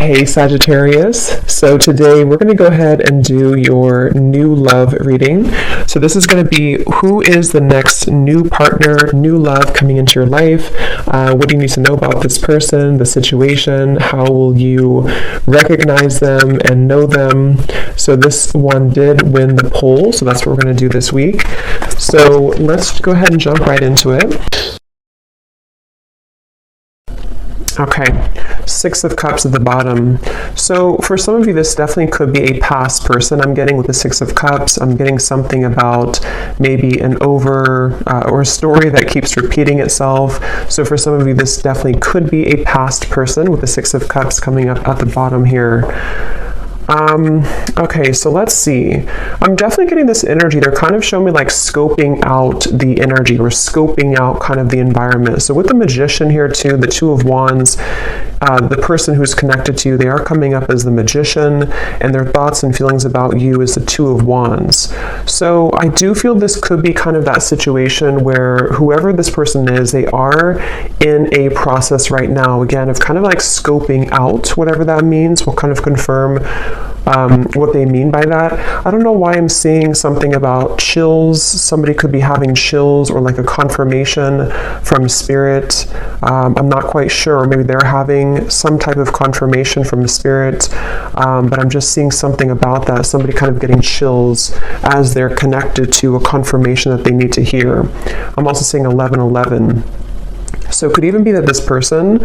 Hey Sagittarius, so today we're going to go ahead and do your new love reading. So this is going to be who is the next new partner, new love coming into your life. What do you need to know about this person, the situation, how will you recognize them and know them. So this one did win the poll, so that's what we're going to do this week. So let's go ahead and jump right into it. Okay, Six of Cups at the bottom. So for some of you, this definitely could be a past person. I'm getting with the Six of Cups, I'm getting something about maybe an or a story that keeps repeating itself. So for some of you, this definitely could be a past person with the Six of Cups coming up at the bottom here. Okay, so let's see. I'm definitely getting this energy. They're kind of showing me like scoping out the energy or scoping out kind of the environment. So with the Magician here too, the Two of Wands, the person who's connected to you, they are coming up as the Magician, and their thoughts and feelings about you is the Two of Wands. So I do feel this could be kind of that situation where whoever this person is, they are in a process right now, again, of kind of like scoping out whatever that means. We'll kind of confirm what they mean by that. I don't know why I'm seeing something about chills. Somebody could be having chills or like a confirmation from spirit. I'm not quite sure. Maybe they're having some type of confirmation from the spirit, but I'm just seeing something about that. Somebody kind of getting chills as they're connected to a confirmation that they need to hear. I'm also seeing 1111. So it could even be that this person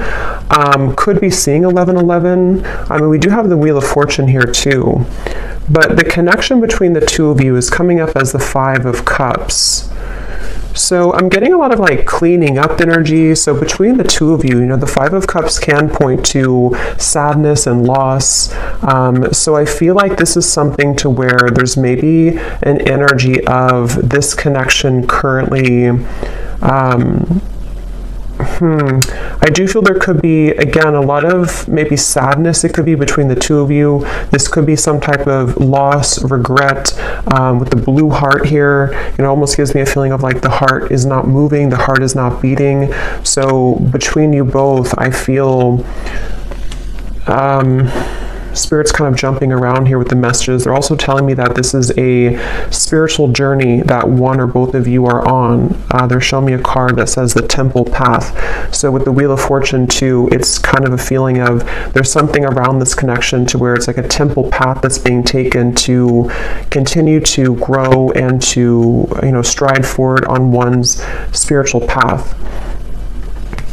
could be seeing 1111. I mean, we do have the Wheel of Fortune here too, but the connection between the two of you is coming up as the Five of Cups. So I'm getting a lot of like cleaning up energy. So between the two of you, you know, the Five of Cups can point to sadness and loss. So I feel like this is something to where there's maybe an energy of this connection currently. I do feel there could be, again, a lot of maybe sadness. It could be between the two of you. This could be some type of loss, regret, with the blue heart here. It almost gives me a feeling of like the heart is not moving, the heart is not beating. So between you both, I feel Spirit's kind of jumping around here with the messages. They're also telling me that this is a spiritual journey that one or both of you are on. They're showing me a card that says the Temple Path. So with the Wheel of Fortune too, it's kind of a feeling of there's something around this connection to where it's like a temple path that's being taken to continue to grow and to, you know, stride forward on one's spiritual path.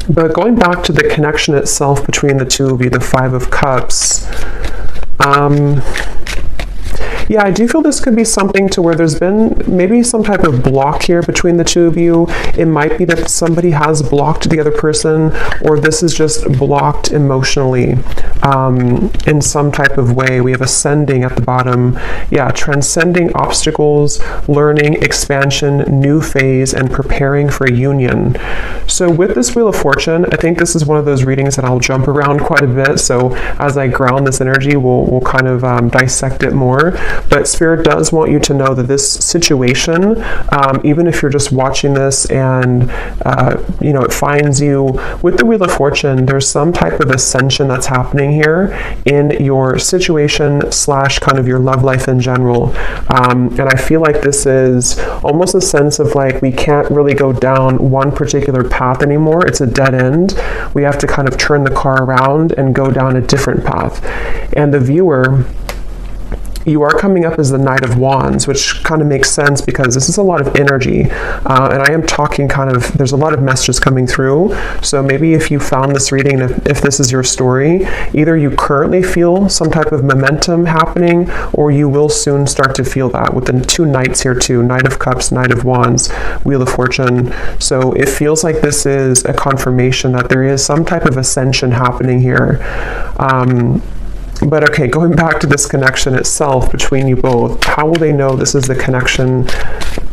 But going back to the connection itself between the two of you, the Five of Cups, yeah, I do feel this could be something to where there's been maybe some type of block here between the two of you. It might be that somebody has blocked the other person, or this is just blocked emotionally in some type of way. We have ascending at the bottom. Yeah, transcending obstacles, learning, expansion, new phase, and preparing for union. So with this Wheel of Fortune, I think this is one of those readings that I'll jump around quite a bit. So as I ground this energy, we'll kind of dissect it more. But Spirit does want you to know that this situation, even if you're just watching this and, you know, it finds you with the Wheel of Fortune, there's some type of ascension that's happening here in your situation / kind of your love life in general. And I feel like this is almost a sense of like, we can't really go down one particular path anymore. It's a dead end. We have to kind of turn the car around and go down a different path. And the viewer, you are coming up as the Knight of Wands, which kind of makes sense because this is a lot of energy. And I am talking kind of, there's a lot of messages coming through. So maybe if you found this reading, if this is your story, either you currently feel some type of momentum happening, or you will soon start to feel that with the two Knights here too, Knight of Cups, Knight of Wands, Wheel of Fortune. So it feels like this is a confirmation that there is some type of ascension happening here. But okay, going back to this connection itself between you both, how will they know this is the connection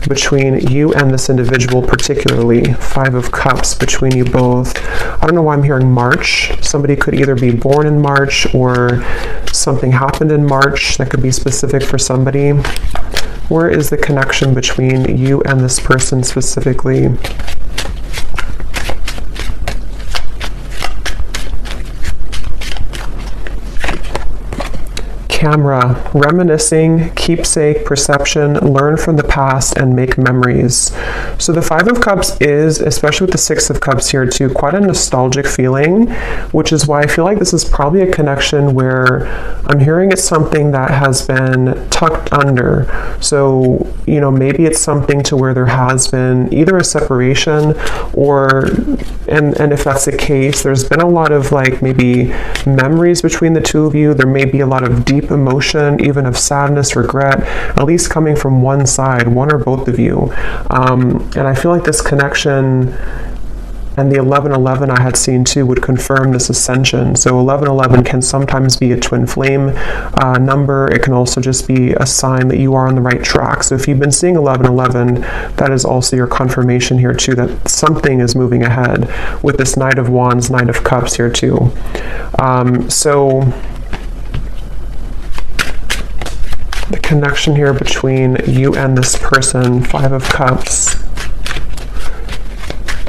between you and this individual particularly? Five of Cups between you both. I don't know why I'm hearing March. Somebody could either be born in March or something happened in March that could be specific for somebody. Where is the connection between you and this person specifically? Camera, reminiscing, keepsake, perception, learn from the past, and make memories. So the Five of Cups is, especially with the Six of Cups here too, quite a nostalgic feeling, which is why I feel like this is probably a connection where I'm hearing it's something that has been tucked under. So, you know, maybe it's something to where there has been either a separation or, and if that's the case, there's been a lot of like maybe memories between the two of you. There may be a lot of deep emotion, even of sadness, regret, at least coming from one side, one or both of you. And I feel like this connection and the 1111 I had seen too would confirm this ascension. So 1111 can sometimes be a twin flame number. It can also just be a sign that you are on the right track. So if you've been seeing 1111, that is also your confirmation here too, that something is moving ahead with this Knight of Wands, Knight of Cups here too. So the connection here between you and this person, Five of Cups.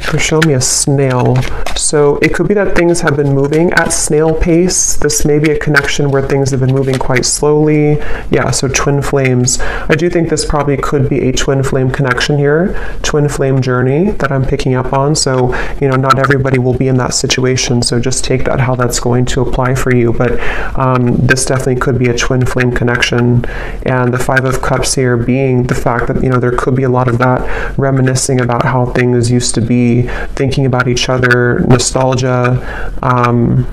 They're showing me a snail. So it could be that things have been moving at snail pace. This may be a connection where things have been moving quite slowly. Yeah, so twin flames. I do think this probably could be a twin flame connection here, twin flame journey that I'm picking up on. So, you know, not everybody will be in that situation. So just take that how that's going to apply for you. But this definitely could be a twin flame connection. And the Five of Cups here being the fact that, you know, there could be a lot of that reminiscing about how things used to be, thinking about each other, nostalgia. I'm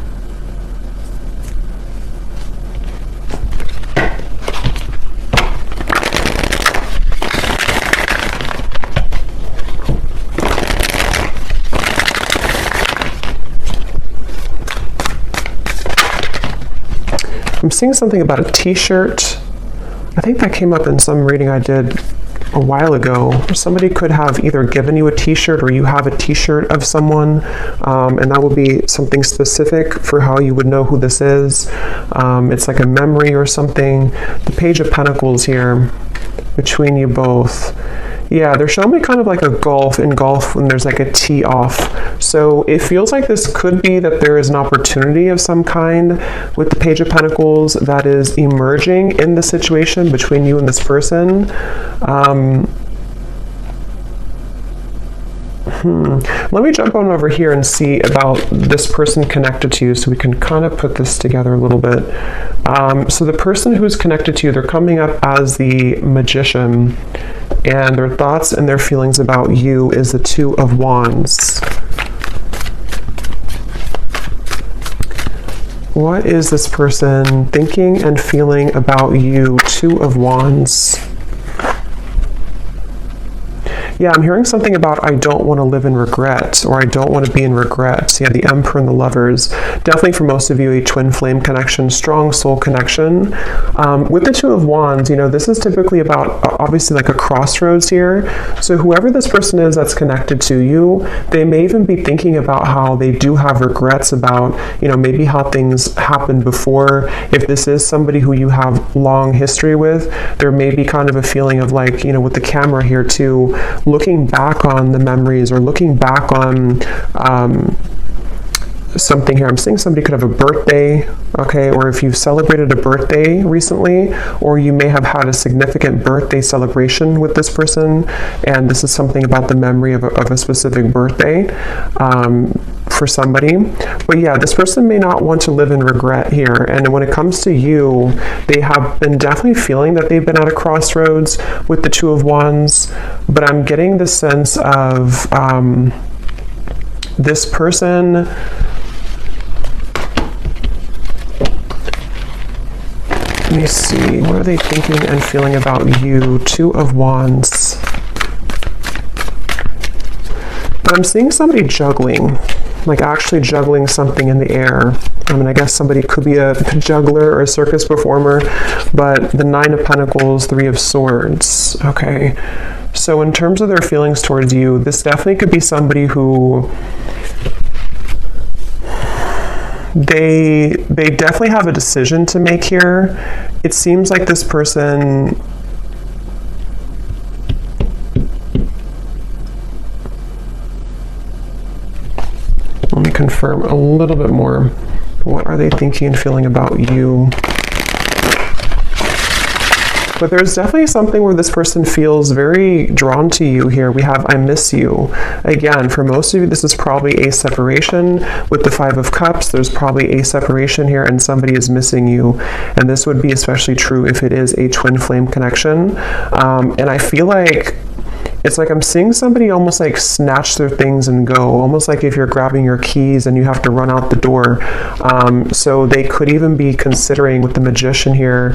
seeing something about a t-shirt. I think that came up in some reading I did a while ago. Somebody could have either given you a t-shirt or you have a t-shirt of someone, and that would be something specific for how you would know who this is. It's like a memory or something. The Page of Pentacles here between you both. Yeah, they're showing me kind of like a golf in golf when there's like a tee off. So it feels like this could be that there is an opportunity of some kind with the Page of Pentacles that is emerging in the situation between you and this person. Let me jump on over here and see about this person connected to you so we can kind of put this together a little bit. So the person who's connected to you, they're coming up as the Magician, and their thoughts and their feelings about you is the Two of Wands. What is this person thinking and feeling about you? Two of Wands. Yeah, I'm hearing something about I don't want to live in regret, or I don't want to be in regret. Yeah, the Emperor and the Lovers. Definitely for most of you, a twin flame connection, strong soul connection. With the Two of Wands, you know, this is typically about obviously like a crossroads here. So whoever this person is that's connected to you, they may even be thinking about how they do have regrets about, you know, maybe how things happened before. If this is somebody who you have long history with, there may be kind of a feeling of like, you know, with the camera here too, looking back on the memories or looking back on something here. I'm seeing somebody could have a birthday, okay, or if you've celebrated a birthday recently, or you may have had a significant birthday celebration with this person, and this is something about the memory of a specific birthday for somebody. But yeah, this person may not want to live in regret here. And when it comes to you, they have been definitely feeling that they've been at a crossroads with the Two of Wands, but I'm getting the sense of this person let me see, what are they thinking and feeling about you? Two of Wands. But I'm seeing somebody juggling, like actually juggling something in the air. I mean, I guess somebody could be a juggler or a circus performer, but the Nine of Pentacles, Three of Swords. Okay, so in terms of their feelings towards you, this definitely could be somebody who they definitely have a decision to make here. It seems like this person let me confirm a little bit more. What are they thinking and feeling about you? But there's definitely something where this person feels very drawn to you here. We have I miss you. Again, for most of you, this is probably a separation. With the Five of Cups, there's probably a separation here and somebody is missing you. And this would be especially true if it is a twin flame connection. And I feel like it's like I'm seeing somebody almost like snatch their things and go, almost like if you're grabbing your keys and you have to run out the door. So they could even be considering with the Magician here,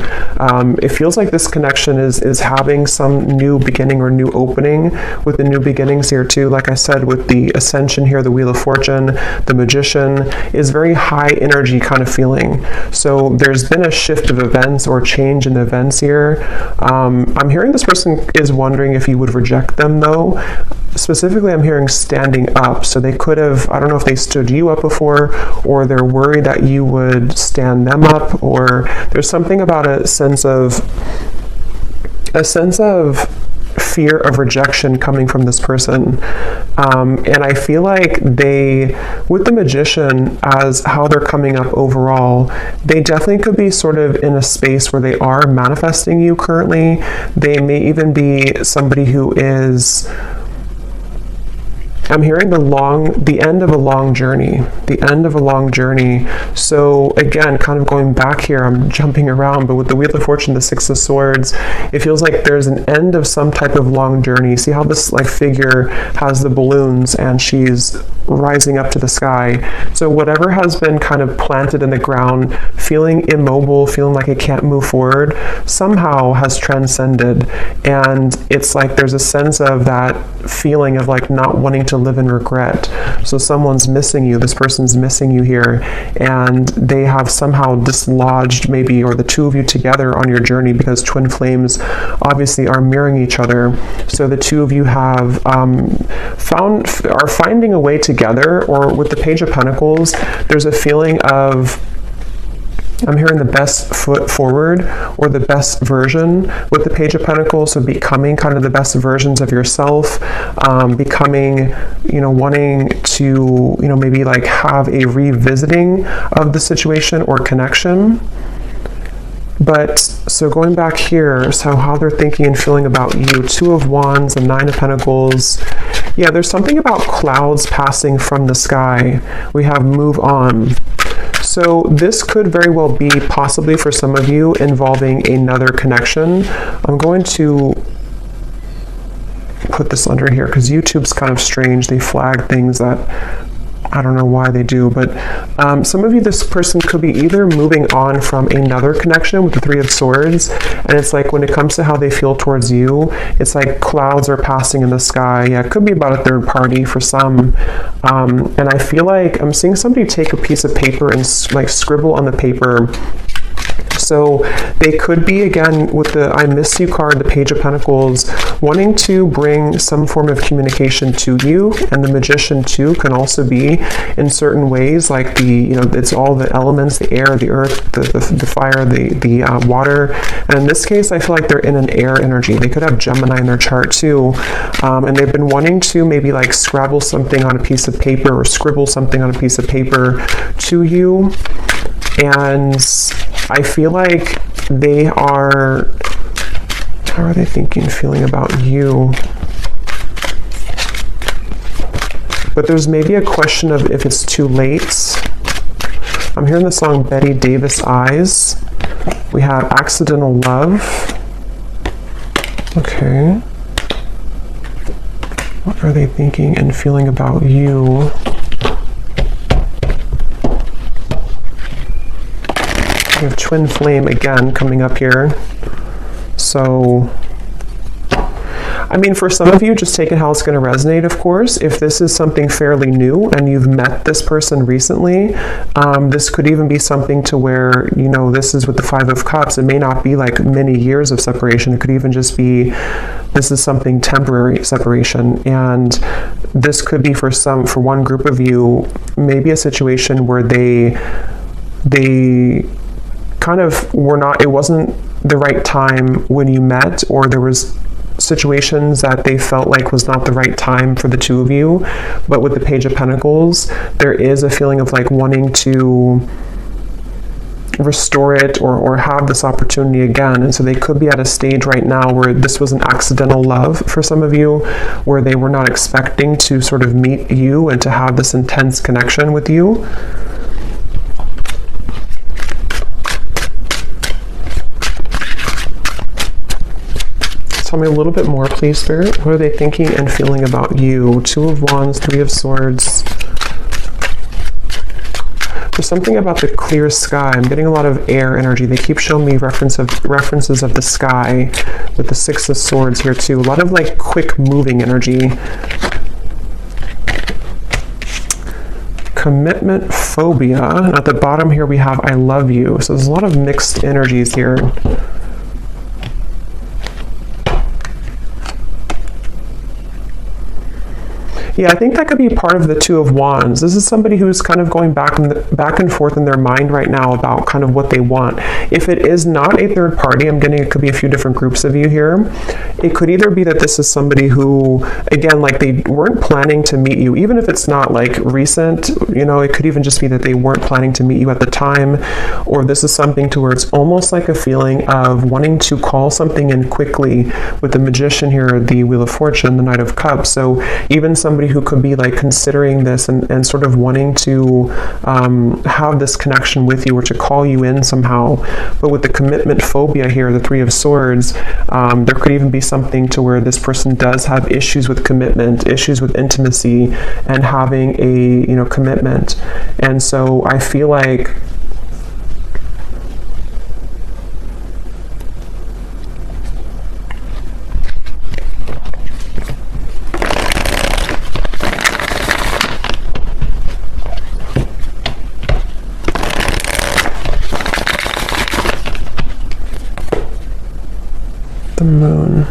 it feels like this connection is having some new beginning or new opening with the new beginnings here too. Like I said, with the Ascension here, the Wheel of Fortune, the Magician is very high energy kind of feeling. So there's been a shift of events or change in events here. I'm hearing this person is wondering if you would reject them though. Specifically, I'm hearing standing up. So they could have, I don't know if they stood you up before, or they're worried that you would stand them up, or there's something about a sense of fear of rejection coming from this person. And I feel like with the Magician, as how they're coming up overall, they definitely could be sort of in a space where they are manifesting you currently. They may even be somebody who is, I'm hearing the end of a long journey, So again, kind of going back here, I'm jumping around, but with the Wheel of Fortune, the Six of Swords, it feels like there's an end of some type of long journey. See how this like figure has the balloons and she's rising up to the sky. So whatever has been kind of planted in the ground, feeling immobile, feeling like it can't move forward, somehow has transcended. And it's like there's a sense of that feeling of like not wanting to live in regret. So someone's missing you, this person's missing you here, and they have somehow dislodged maybe, or the two of you together on your journey, because twin flames obviously are mirroring each other. So the two of you have are finding a way together, or with the Page of Pentacles, there's a feeling of, I'm hearing the best foot forward, or the best version with the Page of Pentacles. So becoming kind of the best versions of yourself, becoming, wanting to, maybe like have a revisiting of the situation or connection. But so going back here, so how they're thinking and feeling about you, Two of Wands and Nine of Pentacles. Yeah, there's something about clouds passing from the sky. We have move on. So this could very well be possibly for some of you involving another connection. I'm going to put this under here because YouTube's kind of strange. They flag things that I don't know why they do, but some of you, this person could be either moving on from another connection with the Three of Swords, and it's like when it comes to how they feel towards you, it's like clouds are passing in the sky. Yeah, it could be about a third party for some. And I feel like I'm seeing somebody take a piece of paper and like scribble on the paper. So they could be, again, with the I miss you card, the Page of Pentacles, wanting to bring some form of communication to you. And the Magician too can also be in certain ways, like it's all the elements, the air, the earth, the fire, the water. And in this case, I feel like they're in an air energy. They could have Gemini in their chart too. And they've been wanting to maybe like scrabble something on a piece of paper or scribble something on a piece of paper to you. And I feel like they are, how are they thinking, feeling about you? But there's maybe a question of if it's too late. I'm hearing the song Betty Davis Eyes. We have Accidental Love. Okay. What are they thinking and feeling about you? We have Twin Flame again coming up here. So, I mean, for some of you, just take it how it's going to resonate, of course. If this is something fairly new and you've met this person recently, this could even be something to where, this is with the Five of Cups. It may not be like many years of separation. It could even just be, this is something temporary separation. And this could be for one group of you, maybe a situation where they kind of it wasn't the right time when you met, or there was situations that they felt like was not the right time for the two of you. But with the Page of Pentacles, there is a feeling of like wanting to restore it or have this opportunity again. And so they could be at a stage right now where this was an accidental love for some of you, where they were not expecting to sort of meet you and to have this intense connection with you. Tell me a little bit more, please, Spirit. What are they thinking and feeling about you? Two of Wands, Three of Swords. There's something about the clear sky. I'm getting a lot of air energy. They keep showing me references of the sky with the Six of Swords here too. A lot of like quick moving energy. Commitment phobia. And at the bottom here we have I love you. So there's a lot of mixed energies here. Yeah, I think that could be part of the Two of Wands. This is somebody who's kind of going back and forth in their mind right now about kind of what they want. If it is not a third party, I'm getting it could be a few different groups of you here. It could either be that this is somebody who, again, like they weren't planning to meet you, even if it's not like recent, you know, it could even just be that they weren't planning to meet you at the time, or this is something to where it's almost like a feeling of wanting to call something in quickly with the Magician here, the Wheel of Fortune, the Knight of Cups. So even somebody who could be like considering this and sort of wanting to have this connection with you or to call you in somehow. But with the commitment phobia here, the Three of Swords, there could even be something to where this person does have issues with commitment, issues with intimacy and having a, you know, commitment. And so I feel like the Moon.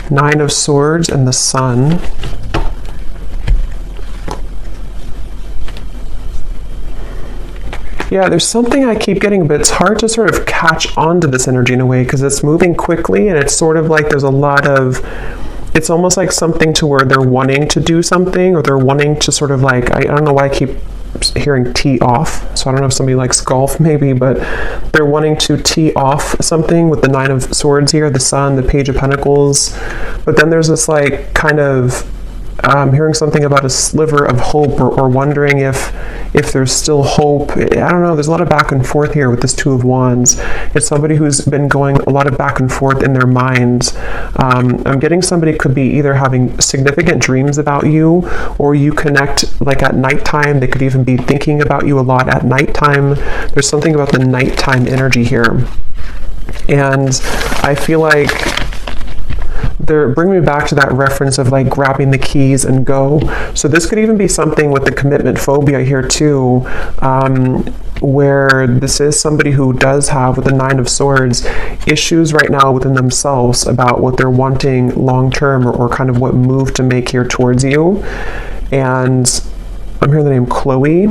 Nine of Swords and the Sun. Yeah, there's something I keep getting, but it's hard to sort of catch on to this energy in a way because it's moving quickly and it's sort of like there's a lot of, it's almost like something to where they're wanting to do something or they're wanting to sort of like, I don't know why I keep hearing tee off. So I don't know if somebody likes golf maybe, but they're wanting to tee off something with the Nine of Swords here, the Sun, the Page of Pentacles. But then there's this like kind of, hearing something about a sliver of hope or wondering if there's still hope. I don't know, there's a lot of back and forth here with this Two of Wands. It's somebody who's been going a lot of back and forth in their minds. I'm getting somebody could be either having significant dreams about you or you connect like at nighttime. They could even be thinking about you a lot at nighttime. There's something about the nighttime energy here. And I feel like they're bringing me back to that reference of like grabbing the keys and go. So this could even be something with the commitment phobia here too, where this is somebody who does have, with the Nine of Swords, issues right now within themselves about what they're wanting long-term or kind of what move to make here towards you. And I'm hearing the name Chloe.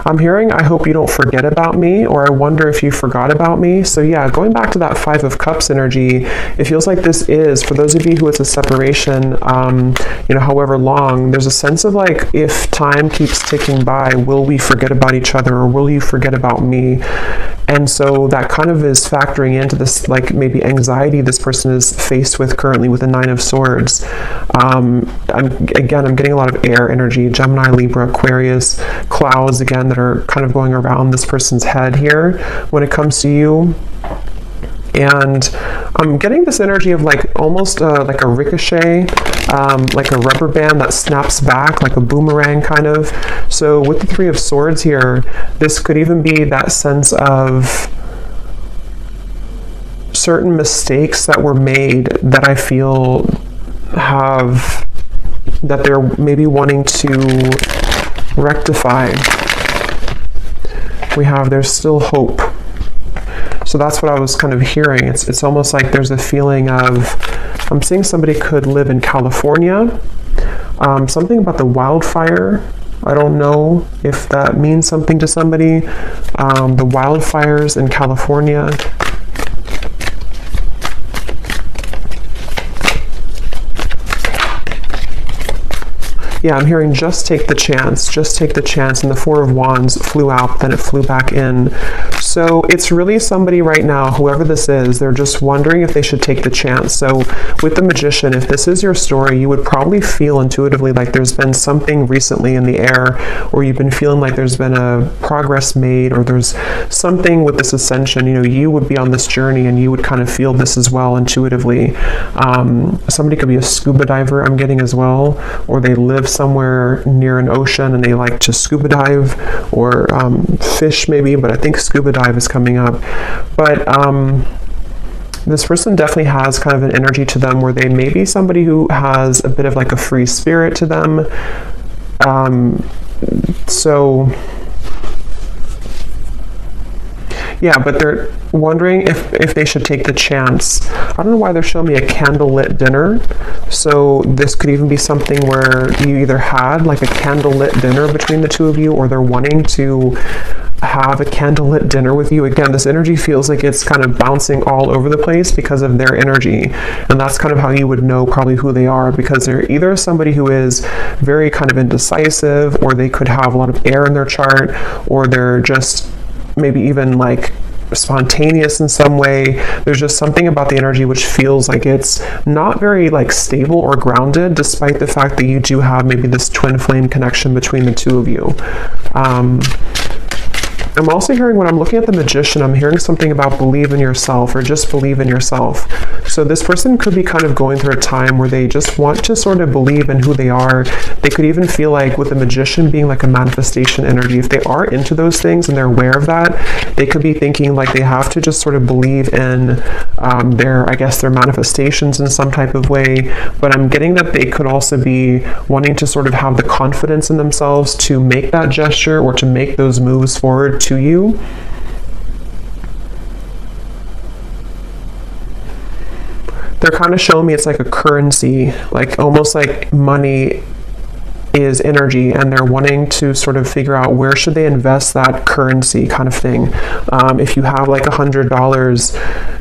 I'm hearing, I hope you don't forget about me, or I wonder if you forgot about me. So yeah, going back to that Five of Cups energy, it feels like this is, for those of you who it's a separation, you know, however long, there's a sense of like, if time keeps ticking by, will we forget about each other or will you forget about me? And so that kind of is factoring into this, like maybe anxiety this person is faced with currently with the Nine of Swords. I'm getting a lot of air energy, Gemini, Libra, Aquarius, clouds again that are kind of going around this person's head here when it comes to you. And I'm getting this energy of like almost like a ricochet, like a rubber band that snaps back, like a boomerang kind of. So with the Three of Swords here, this could even be that sense of certain mistakes that were made that I feel have, that they're maybe wanting to rectify. We have, there's still hope. So that's what I was kind of hearing. It's almost like there's a feeling of I'm seeing somebody could live in California. Something about the wildfire. I don't know if that means something to somebody. The wildfires in California. Yeah, I'm hearing just take the chance, and the Four of Wands flew out, then it flew back in. So it's really somebody right now, whoever this is, they're just wondering if they should take the chance. So with the Magician, if this is your story, you would probably feel intuitively like there's been something recently in the air, or you've been feeling like there's been a progress made, or there's something with this ascension. You would be on this journey and you would kind of feel this as well intuitively. Somebody could be a scuba diver, I'm getting as well, or they live somewhere near an ocean and they like to scuba dive, or fish maybe, but I think scuba dive is coming up. But this person definitely has kind of an energy to them where they may be somebody who has a bit of like a free spirit to them. So yeah, but they're wondering if they should take the chance. I don't know why they're showing me a candlelit dinner. So this could even be something where you either had like a candlelit dinner between the two of you, or they're wanting to have a candlelit dinner with you. Again, this energy feels like it's kind of bouncing all over the place because of their energy. And that's kind of how you would know probably who they are, because they're either somebody who is very kind of indecisive, or they could have a lot of air in their chart, or they're just maybe even like spontaneous in some way. There's just something about the energy which feels like it's not very like stable or grounded, despite the fact that you do have maybe this twin flame connection between the two of you. I'm also hearing, when I'm looking at the Magician, I'm hearing something about believe in yourself, or just believe in yourself. So this person could be kind of going through a time where they just want to sort of believe in who they are. They could even feel like, with the Magician being like a manifestation energy, if they are into those things and they're aware of that, they could be thinking like they have to just sort of believe in their manifestations in some type of way. But I'm getting that they could also be wanting to sort of have the confidence in themselves to make that gesture, or to make those moves forward to you. They're kind of showing me it's like a currency, like almost like money is energy, and they're wanting to sort of figure out where should they invest that currency kind of thing. If you have like $100,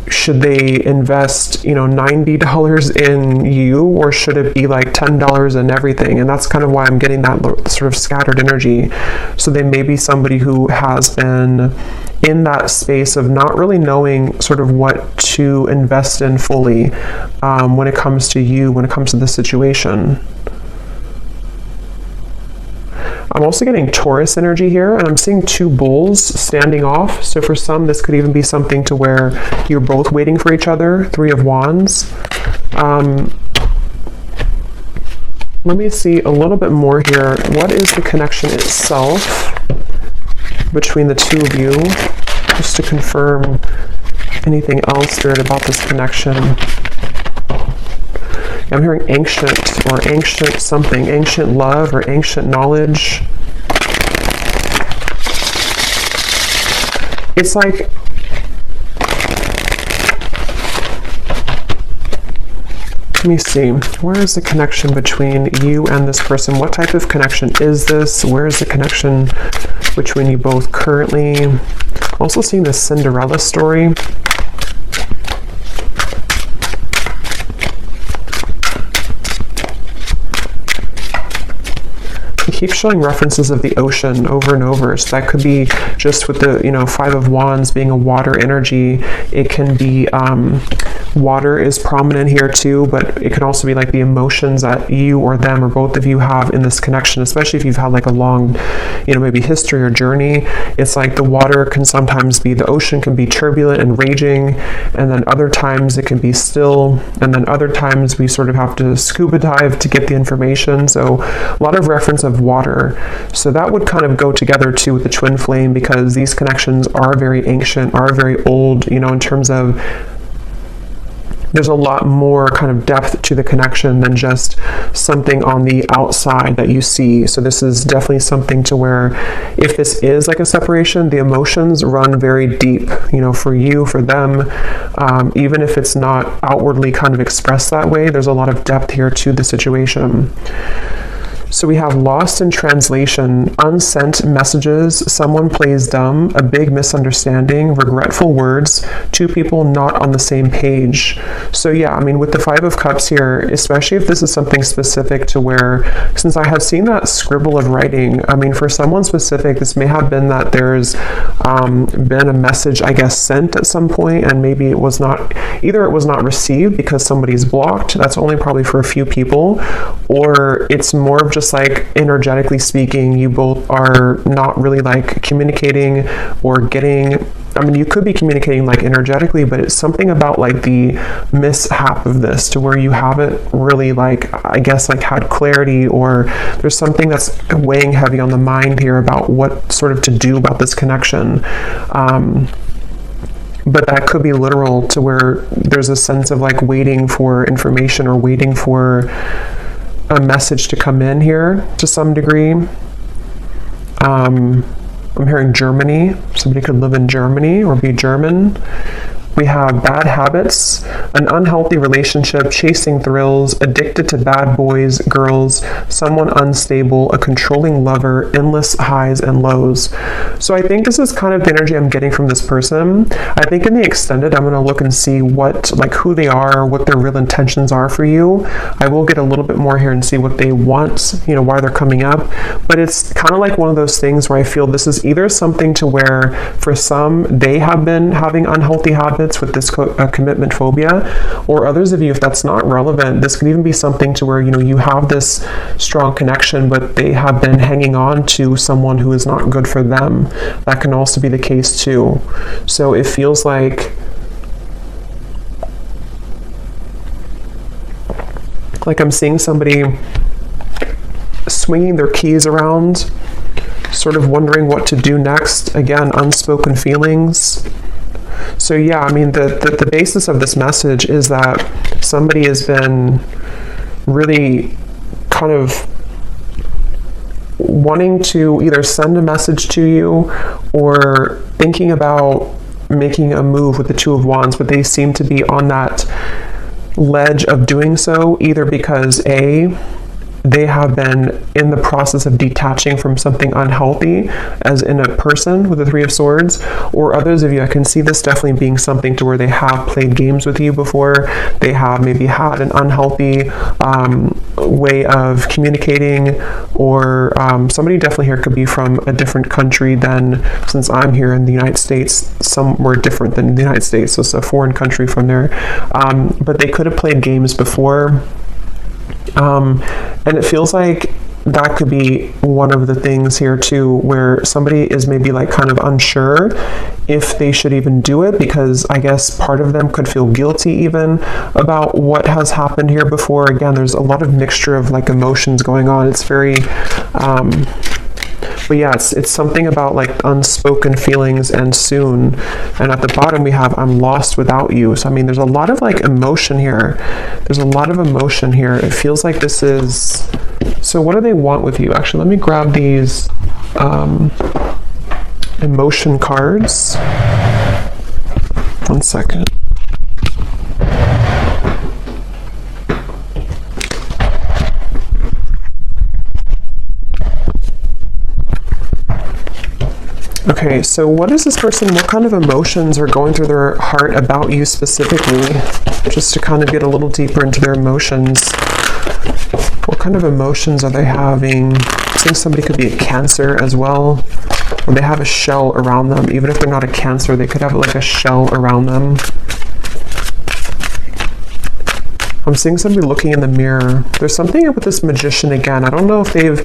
should they invest, $90 in you, or should it be like $10 in everything? And that's kind of why I'm getting that sort of scattered energy. So they may be somebody who has been in that space of not really knowing sort of what to invest in fully when it comes to you, when it comes to the situation. I'm also getting Taurus energy here, and I'm seeing two bulls standing off. So for some, this could even be something to where you're both waiting for each other. Three of Wands. Let me see a little bit more here. What is the connection itself between the two of you? Just to confirm anything else, Spirit, about this connection. I'm hearing ancient, or ancient something, ancient love, or ancient knowledge. It's like, let me see, where is the connection between you and this person? What type of connection is this? Where is the connection between you both currently? Also seeing the Cinderella story. Keep showing references of the ocean over and over. So that could be just with the, Five of Wands being a water energy. It can be, water is prominent here too, but it can also be like the emotions that you or them or both of you have in this connection, especially if you've had like a long, maybe history or journey. It's like the water can sometimes be, the ocean can be turbulent and raging, and then other times it can be still, and then other times we sort of have to scuba dive to get the information. So a lot of reference of water. So that would kind of go together too with the twin flame, because these connections are very ancient, are very old, in terms of there's a lot more kind of depth to the connection than just something on the outside that you see. So this is definitely something to where if this is like a separation, the emotions run very deep, you know, for you, for them. Even if it's not outwardly kind of expressed that way, there's a lot of depth here to the situation. So we have lost in translation, unsent messages, someone plays dumb, a big misunderstanding, regretful words, two people not on the same page. So yeah, I mean, with the Five of Cups here, especially if this is something specific to where, since I have seen that scribble of writing, I mean, for someone specific, this may have been that there's been a message, I guess, sent at some point, and maybe it was not, either it was not received because somebody's blocked, that's only probably for a few people, or it's more of just like energetically speaking, you both are not really like communicating or getting, I mean, you could be communicating like energetically, but it's something about like the mishap of this to where you haven't really like, I guess, like had clarity, or there's something that's weighing heavy on the mind here about what sort of to do about this connection. But that could be literal to where there's a sense of like waiting for information or waiting for a message to come in here to some degree. I'm hearing Germany. Somebody could live in Germany or be German. We have bad habits, an unhealthy relationship, chasing thrills, addicted to bad boys, girls, someone unstable, a controlling lover, endless highs and lows. So I think this is kind of the energy I'm getting from this person. I think in the extended, I'm going to look and see what, like who they are, what their real intentions are for you. I will get a little bit more here and see what they want, you know, why they're coming up. But it's kind of like one of those things where I feel this is either something to where for some, they have been having unhealthy habits with this commitment phobia, or others of you, if that's not relevant, this could even be something to where, you know, you have this strong connection, but they have been hanging on to someone who is not good for them. That can also be the case too. So it feels like I'm seeing somebody swinging their keys around, sort of wondering what to do next. Again, unspoken feelings. So yeah, I mean, the basis of this message is that somebody has been really kind of wanting to either send a message to you or thinking about making a move with the Two of Wands, but they seem to be on that ledge of doing so, either because A, they have been in the process of detaching from something unhealthy, as in a person with the Three of Swords, or others of you, I can see this definitely being something to where they have played games with you before, they have maybe had an unhealthy way of communicating, or somebody definitely here could be from a different country than, since I'm here in the United States, somewhere different than the United States, so it's a foreign country from there, but they could have played games before. And it feels like that could be one of the things here too, where somebody is maybe like kind of unsure if they should even do it, because I guess part of them could feel guilty even about what has happened here before. Again, there's a lot of mixture of like emotions going on. It's very, but yeah, it's something about like unspoken feelings and soon. And at the bottom we have, I'm lost without you. So I mean, there's a lot of like emotion here. There's a lot of emotion here. It feels like this is, so what do they want with you? Actually, let me grab these emotion cards. 1 second. Okay, so what is this person, what kind of emotions are going through their heart about you specifically? Just to kind of get a little deeper into their emotions. What kind of emotions are they having? I think somebody could be a Cancer as well, or they have a shell around them. Even if they're not a Cancer, they could have like a shell around them. I'm seeing somebody looking in the mirror. There's something with this Magician again. I don't know if they've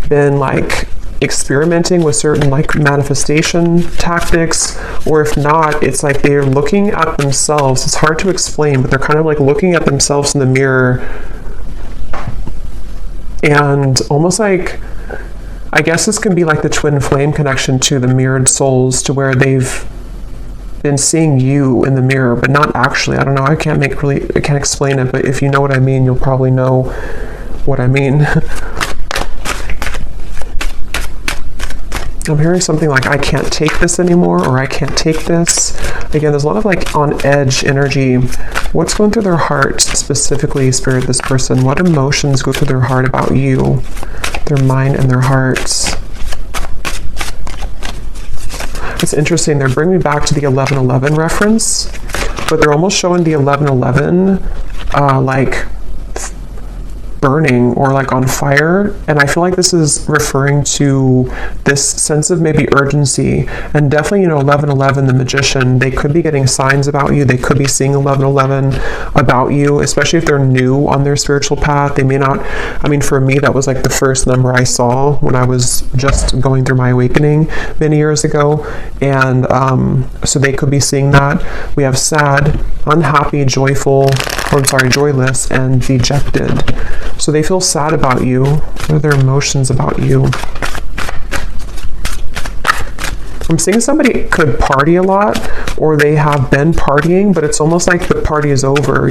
been like experimenting with certain like manifestation tactics, or if not, it's like they're looking at themselves. It's hard to explain, but they're kind of like looking at themselves in the mirror and almost like, I guess this can be like the twin flame connection to the mirrored souls, to where they've been seeing you in the mirror, but not actually. I don't know. I can't explain it, but if you know what I mean, you'll probably know what I mean. I'm hearing something like, I can't take this anymore, or I can't take this. Again, there's a lot of like on edge energy. What's going through their heart specifically, Spirit, this person? What emotions go through their heart about you? Their mind and their hearts. It's interesting. They're bringing me back to the 11:11 reference, but they're almost showing the 11:11 like burning or like on fire, and I feel like this is referring to this sense of maybe urgency. And definitely, 11:11, the Magician, they could be getting signs about you. They could be seeing 11:11 about you, especially if they're new on their spiritual path. They may not, I mean, for me, that was like the first number I saw when I was just going through my awakening many years ago. And so they could be seeing that. We have sad, unhappy, joyful, joyless, and dejected. So they feel sad about you. What are their emotions about you? I'm seeing somebody could party a lot, or they have been partying, but it's almost like the party is over,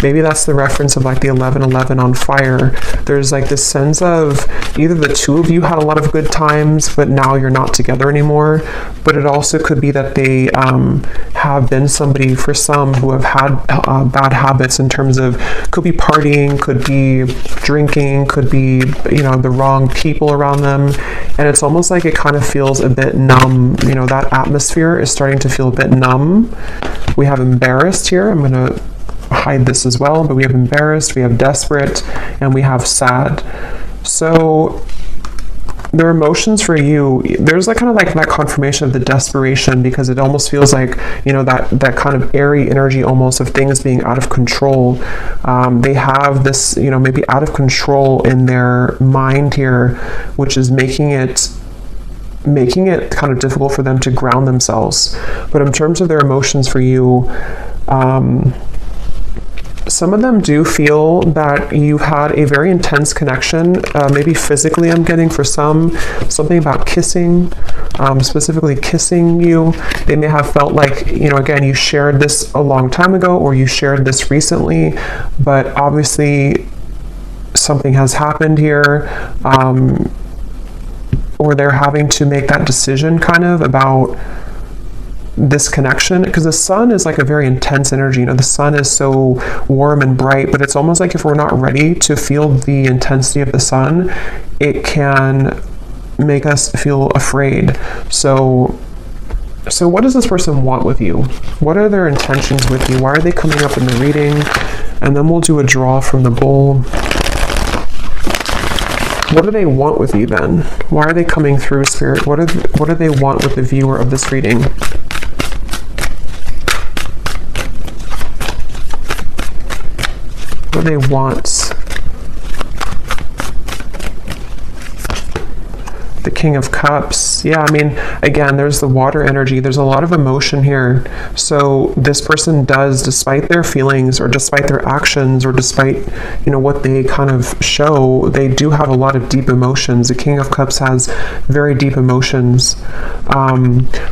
Maybe that's the reference of like the 11:11 on fire. There's like this sense of either the two of you had a lot of good times, but now you're not together anymore. But it also could be that they have been somebody, for some, who have had bad habits in terms of, could be partying, could be drinking, could be, the wrong people around them. And it's almost like it kind of feels a bit numb. That atmosphere is starting to feel a bit numb. We have embarrassed here. I'm going to hide this as well, but we have embarrassed, we have desperate, and we have sad. So their emotions for you, there's like kind of like that confirmation of the desperation, because it almost feels like, that kind of airy energy almost of things being out of control. They have this, maybe out of control in their mind here, which is making it kind of difficult for them to ground themselves. But in terms of their emotions for you, some of them do feel that you've had a very intense connection, maybe physically. I'm getting for some, something about kissing, specifically kissing you. They may have felt like, again, you shared this a long time ago, or you shared this recently, but obviously something has happened here, or they're having to make that decision kind of about this connection, because the sun is like a very intense energy. The sun is so warm and bright, but it's almost like if we're not ready to feel the intensity of the sun, it can make us feel afraid. So what does this person want with you? What are their intentions with you? Why are they coming up in the reading? And then we'll do a draw from the bowl. What do they want with you then? Why are they coming through, Spirit? What do they want with the viewer of this reading? What do they want? The King of Cups. Yeah, I mean, again, there's the water energy. There's a lot of emotion here. So this person does, despite their feelings or despite their actions or despite, what they kind of show, they do have a lot of deep emotions. The King of Cups has very deep emotions.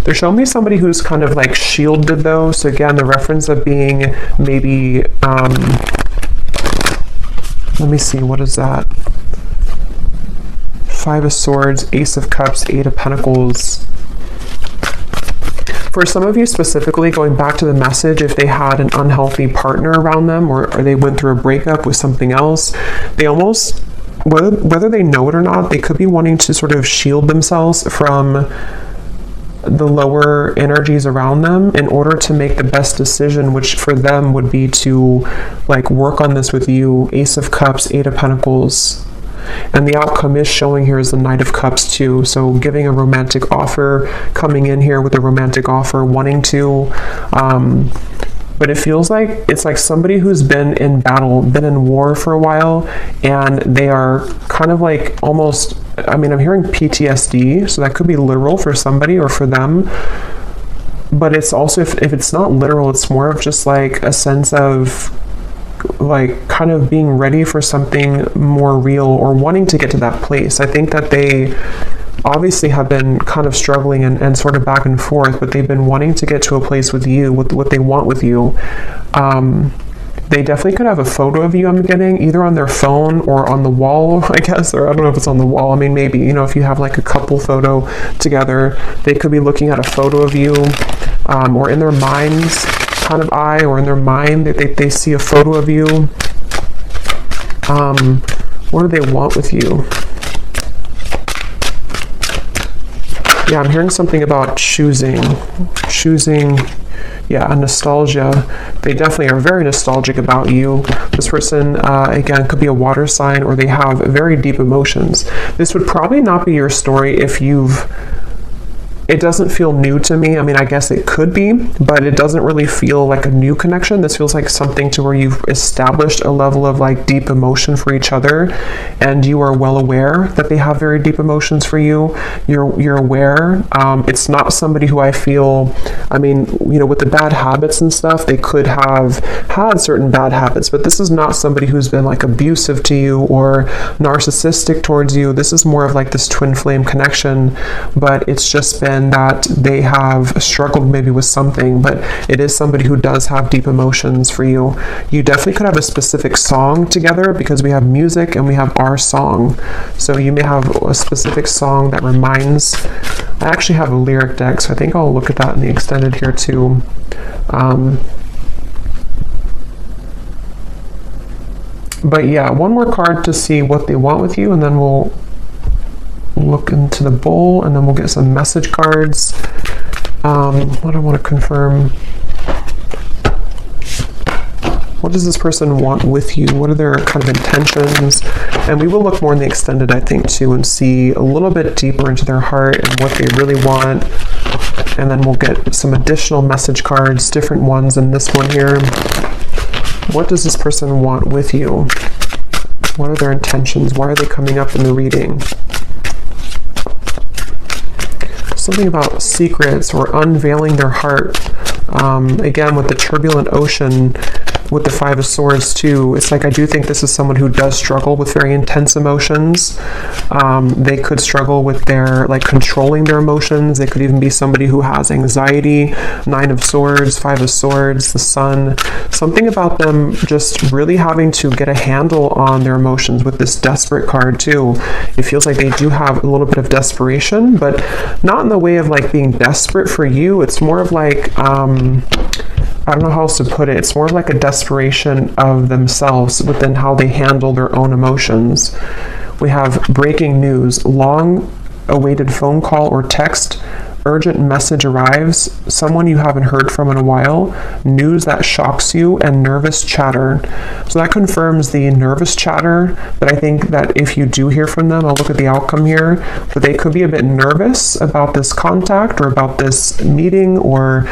They're showing me somebody who's kind of like shielded though. So again, the reference of being maybe, let me see, what is that? Five of Swords, Ace of Cups, Eight of Pentacles. For some of you specifically, going back to the message, if they had an unhealthy partner around them, or they went through a breakup with something else, they almost, whether they know it or not, they could be wanting to sort of shield themselves from the lower energies around them in order to make the best decision, which for them would be to like work on this with you. Ace of Cups, Eight of Pentacles. And the outcome is showing here is the Knight of Cups too. So giving a romantic offer, coming in here with a romantic offer, wanting to, but it feels like it's like somebody who's been in battle, been in war for a while, and they are kind of like almost, I mean, I'm hearing PTSD, so that could be literal for somebody or for them. But it's also, if it's not literal, it's more of just like a sense of like kind of being ready for something more real, or wanting to get to that place. I think that obviously have been kind of struggling and sort of back and forth, but they've been wanting to get to a place with you, with what they want with you. They definitely could have a photo of you, I'm getting, either on their phone or on the wall, I guess, or I don't know if it's on the wall. I mean, maybe, you know, if you have like a couple photo together, they could be looking at a photo of you, or in their mind's kind of eye, or in their mind, they see a photo of you. What do they want with you? Yeah, I'm hearing something about choosing, yeah, a nostalgia. They definitely are very nostalgic about you. This person, again, could be a water sign, or they have very deep emotions. This would probably not be your story if it doesn't feel new to me. I mean, I guess it could be, but it doesn't really feel like a new connection. This feels like something to where you've established a level of like deep emotion for each other, and you are well aware that they have very deep emotions for you. You're aware. It's not somebody who I feel, I mean, you know, with the bad habits and stuff, they could have had certain bad habits, but this is not somebody who's been like abusive to you or narcissistic towards you. This is more of like this twin flame connection, but it's just been that they have struggled maybe with something, but it is somebody who does have deep emotions for you. You definitely could have a specific song together, because we have music and we have our song. So you may have a specific song that reminds, I actually have a lyric deck, so I think I'll look at that in the extended here too. But yeah, one more card to see what they want with you, and then we'll look into the bowl, and then we'll get some message cards. What do I want to confirm? What does this person want with you? What are their kind of intentions? And we will look more in the extended, I think, too, and see a little bit deeper into their heart and what they really want. And then we'll get some additional message cards, different ones than this one here. What does this person want with you? What are their intentions? Why are they coming up in the reading? Something about secrets or unveiling their heart. Again, with the turbulent ocean, with the Five of Swords too, it's like I do think this is someone who does struggle with very intense emotions. They could struggle with their, like, controlling their emotions. They could even be somebody who has anxiety. Nine of Swords, Five of Swords, the Sun. Something about them just really having to get a handle on their emotions with this Desperate card too. It feels like they do have a little bit of desperation, but not in the way of like being desperate for you. It's more of like, I don't know how else to put it. It's more like a desperation of themselves within how they handle their own emotions. We have breaking news, long awaited phone call or text, urgent message arrives, someone you haven't heard from in a while, news that shocks you, and nervous chatter. So that confirms the nervous chatter, that I think that if you do hear from them, I'll look at the outcome here, but they could be a bit nervous about this contact or about this meeting, or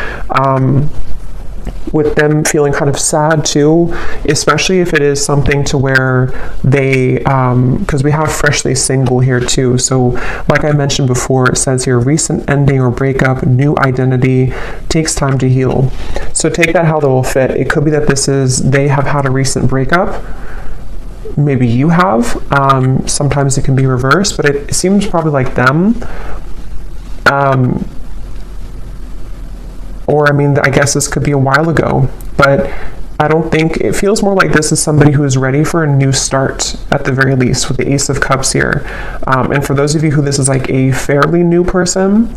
with them feeling kind of sad too, especially if it is something to where they, because we have freshly single here too. So like I mentioned before, it says here, recent ending or breakup, new identity, takes time to heal. So take that how that will fit. It could be that they have had a recent breakup. Maybe you have. Sometimes it can be reversed, but it seems probably like them. Or, I mean, I guess this could be a while ago, but I don't think, it feels more like this is somebody who is ready for a new start at the very least, with the Ace of Cups here. And for those of you who this is like a fairly new person,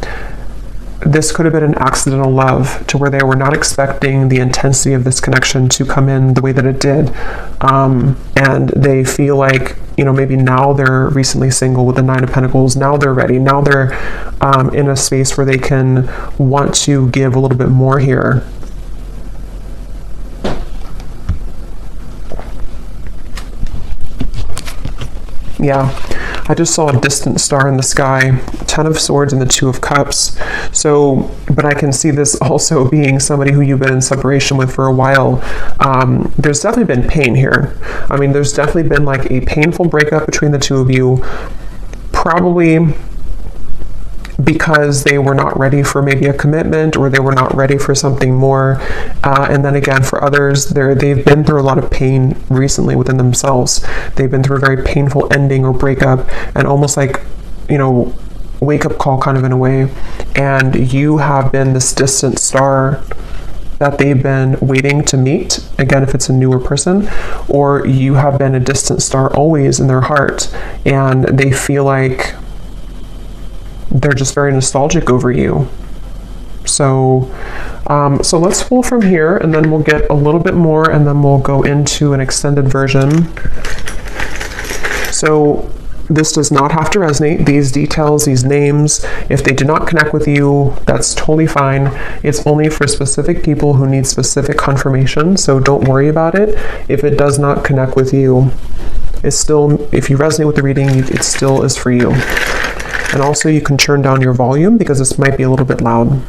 this could have been an accidental love, to where they were not expecting the intensity of this connection to come in the way that it did. And they feel like, you know, maybe now they're recently single with the Nine of Pentacles. Now they're ready. Now they're in a space where they can want to give a little bit more here. Yeah, I just saw a distant star in the sky, Ten of Swords and the Two of Cups. So, but I can see this also being somebody who you've been in separation with for a while. There's definitely been pain here. I mean, there's definitely been like a painful breakup between the two of you, probably because they were not ready for maybe a commitment, or they were not ready for something more. And then again, for others, they've been through a lot of pain recently within themselves. They've been through a very painful ending or breakup, and almost like, you know, wake-up call kind of in a way, and you have been this distant star that they've been waiting to meet, again if it's a newer person, or you have been a distant star always in their heart, and they feel like they're just very nostalgic over you. So so let's pull from here, and then we'll get a little bit more, and then we'll go into an extended version. So this does not have to resonate. These details, these names, if they do not connect with you, that's totally fine. It's only for specific people who need specific confirmation, so don't worry about it. If it does not connect with you, it's still, if you resonate with the reading, it still is for you. And also you can turn down your volume because this might be a little bit loud.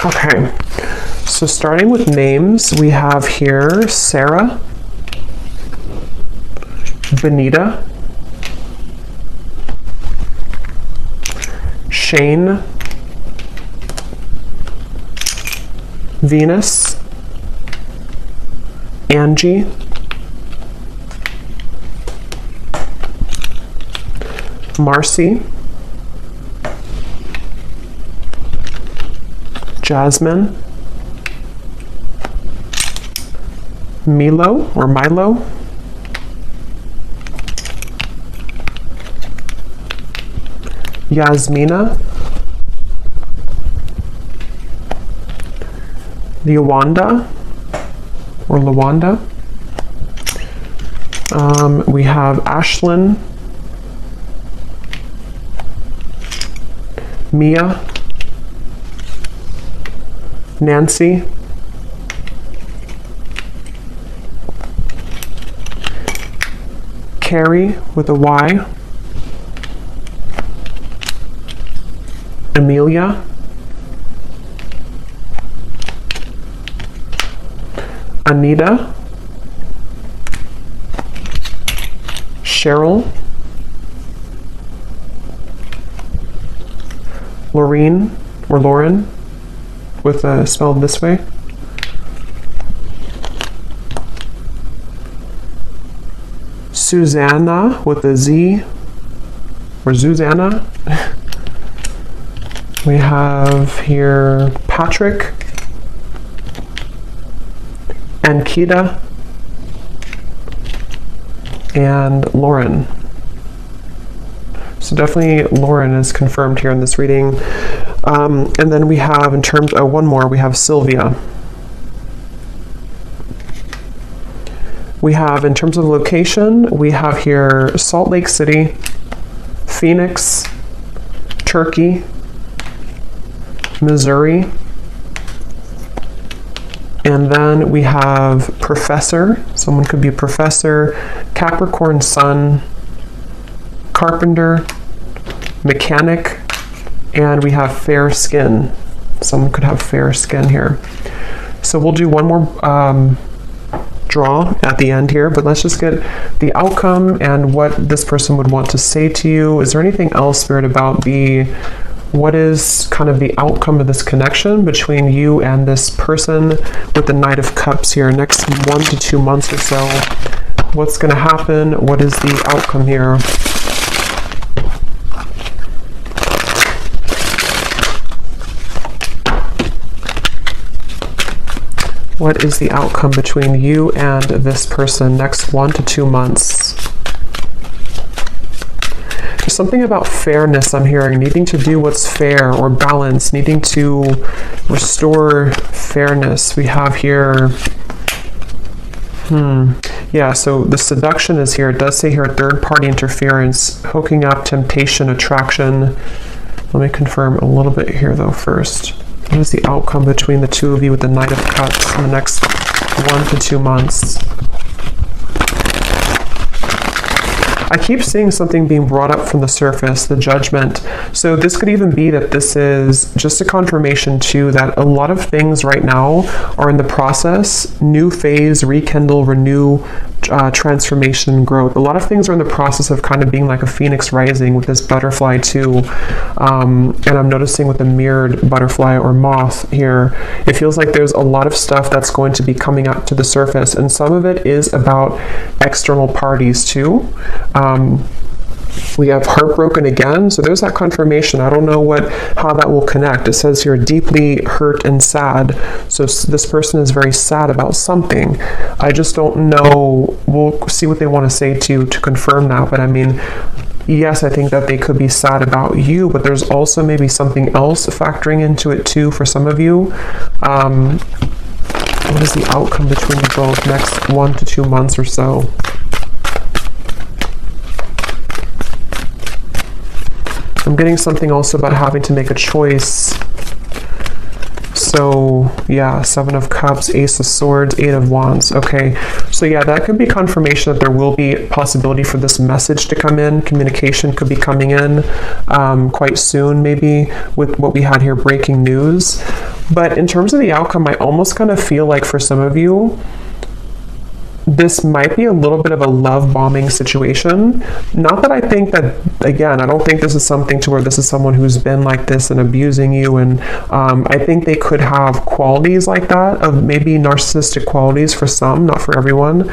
Okay, so starting with names, we have here Sarah, Benita, Shane, Venus, Angie, Marcy, Jasmine, Milo or Milo, Yasmina, Lawanda or Lawanda. We have Ashlyn, Mia, Nancy, Carrie with a Y, Amelia, Anita, Cheryl, Lorene or Lauren with a spelled this way, Susanna with a Z or Susanna. We have here Patrick, Ankita, and Lauren. So definitely Lauren is confirmed here in this reading. And then we have in terms of one more, we have Sylvia. We have in terms of location, we have here Salt Lake City, Phoenix, Turkey, Missouri, and then we have Professor. Someone could be Professor, Capricorn Sun, Carpenter, Mechanic, and we have fair skin. Someone could have fair skin here. So we'll do one more draw at the end here, but let's just get the outcome and what this person would want to say to you. Is there anything else, Spirit, about what is kind of the outcome of this connection between you and this person with the Knight of Cups here? Next 1 to 2 months or so, what's going to happen? What is the outcome here? What is the outcome between you and this person next 1 to 2 months? There's something about fairness I'm hearing, needing to do what's fair or balance, needing to restore fairness. We have here, yeah, so the seduction is here. It does say here third-party interference, hooking up, temptation, attraction. Let me confirm a little bit here though first. What is the outcome between the two of you with the Knight of Cups in the next 1 to 2 months. I keep seeing something being brought up from the surface, the judgment. So this could even be that this is just a confirmation too that a lot of things right now are in the process, new phase, rekindle, renew, transformation, growth. A lot of things are in the process of kind of being like a phoenix rising with this butterfly too. And I'm noticing with the mirrored butterfly or moth here, it feels like there's a lot of stuff that's going to be coming up to the surface, and some of it is about external parties too. We have heartbroken again, so there's that confirmation. I don't know how that will connect. It says here deeply hurt and sad, so this person is very sad about something. I just don't know. We'll see what they want to say to confirm that, but I mean, yes, I think that they could be sad about you, but there's also maybe something else factoring into it too for some of you. What is the outcome between you both next 1 to 2 months or so? I'm getting something also about having to make a choice. So yeah, 7 of Cups, Ace of Swords, 8 of Wands. Okay, so yeah, that could be confirmation that there will be a possibility for this message to come in. Communication could be coming in quite soon, maybe, with what we had here, breaking news. But in terms of the outcome, I almost kind of feel like for some of you, this might be a little bit of a love bombing situation. Not that I think that, again, I don't think this is something to where this is someone who's been like this and abusing you, and I think they could have qualities like that, of maybe narcissistic qualities for some, not for everyone.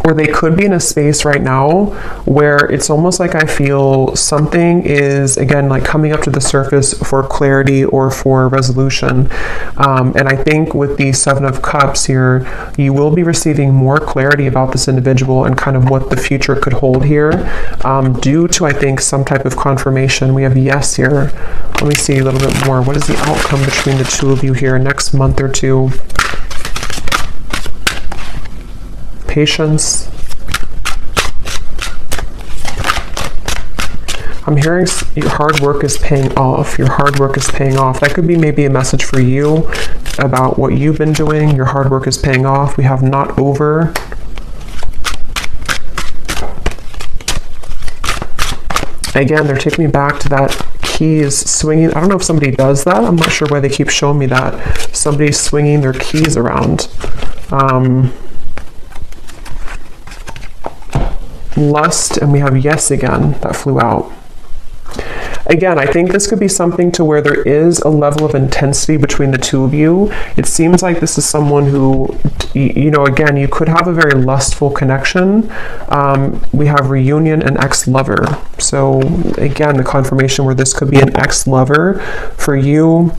Or they could be in a space right now where it's almost like I feel something is, again, like coming up to the surface for clarity or for resolution. And I think with the 7 of Cups here, you will be receiving more clarity about this individual and kind of what the future could hold here, due to, I think, some type of confirmation. We have yes here. Let me see a little bit more. What is the outcome between the two of you here next month or two? Patience. I'm hearing your hard work is paying off. Your hard work is paying off. That could be maybe a message for you about what you've been doing. Your hard work is paying off. We have not over. Again, they're taking me back to that keys swinging. I don't know if somebody does that. I'm not sure why they keep showing me that. Somebody's swinging their keys around. Lust, and we have yes again. That flew out. Again, I think this could be something to where there is a level of intensity between the two of you. It seems like this is someone who, you know, again, you could have a very lustful connection. We have reunion and ex-lover. So again, the confirmation where this could be an ex-lover for you.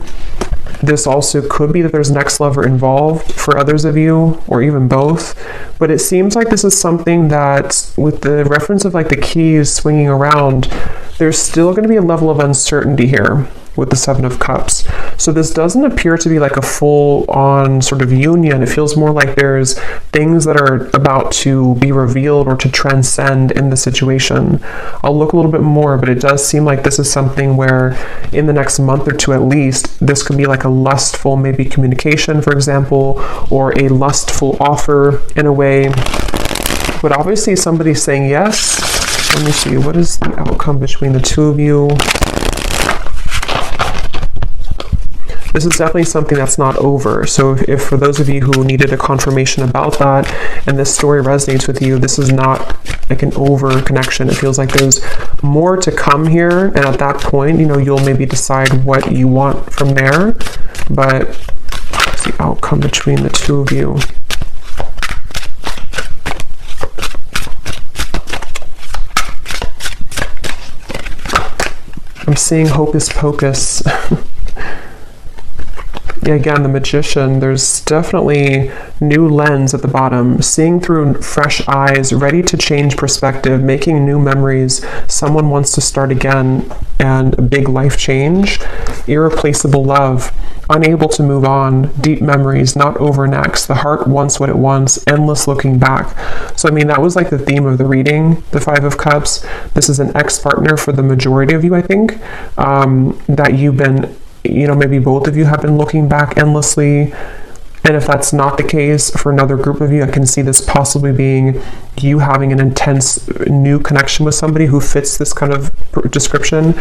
This also could be that there's an ex-lover involved for others of you, or even both. But it seems like this is something that, with the reference of like the keys swinging around, there's still going to be a level of uncertainty here with the 7 of Cups. So this doesn't appear to be like a full-on sort of union. It feels more like there's things that are about to be revealed or to transcend in the situation. I'll look a little bit more, but it does seem like this is something where in the next month or two at least, this could be like a lustful maybe communication, for example, or a lustful offer in a way. But obviously somebody's saying yes. Let me see, what is the outcome between the two of you? This is definitely something that's not over. So if for those of you who needed a confirmation about that and this story resonates with you, this is not like an over connection. It feels like there's more to come here. And at that point, you know, you'll maybe decide what you want from there. But what's the outcome between the two of you? I'm seeing hocus pocus. Yeah, again, the Magician, there's definitely new lens at the bottom, seeing through fresh eyes, ready to change perspective, making new memories. Someone wants to start again, and a big life change. Irreplaceable love, unable to move on, deep memories, not over next. The heart wants what it wants, endless looking back. So, I mean, that was like the theme of the reading, the 5 of Cups. This is an ex-partner for the majority of you, I think, that you've been, you know, maybe both of you have been looking back endlessly, And if that's not the case for another group of you, I can see this possibly being you having an intense new connection with somebody who fits this kind of description.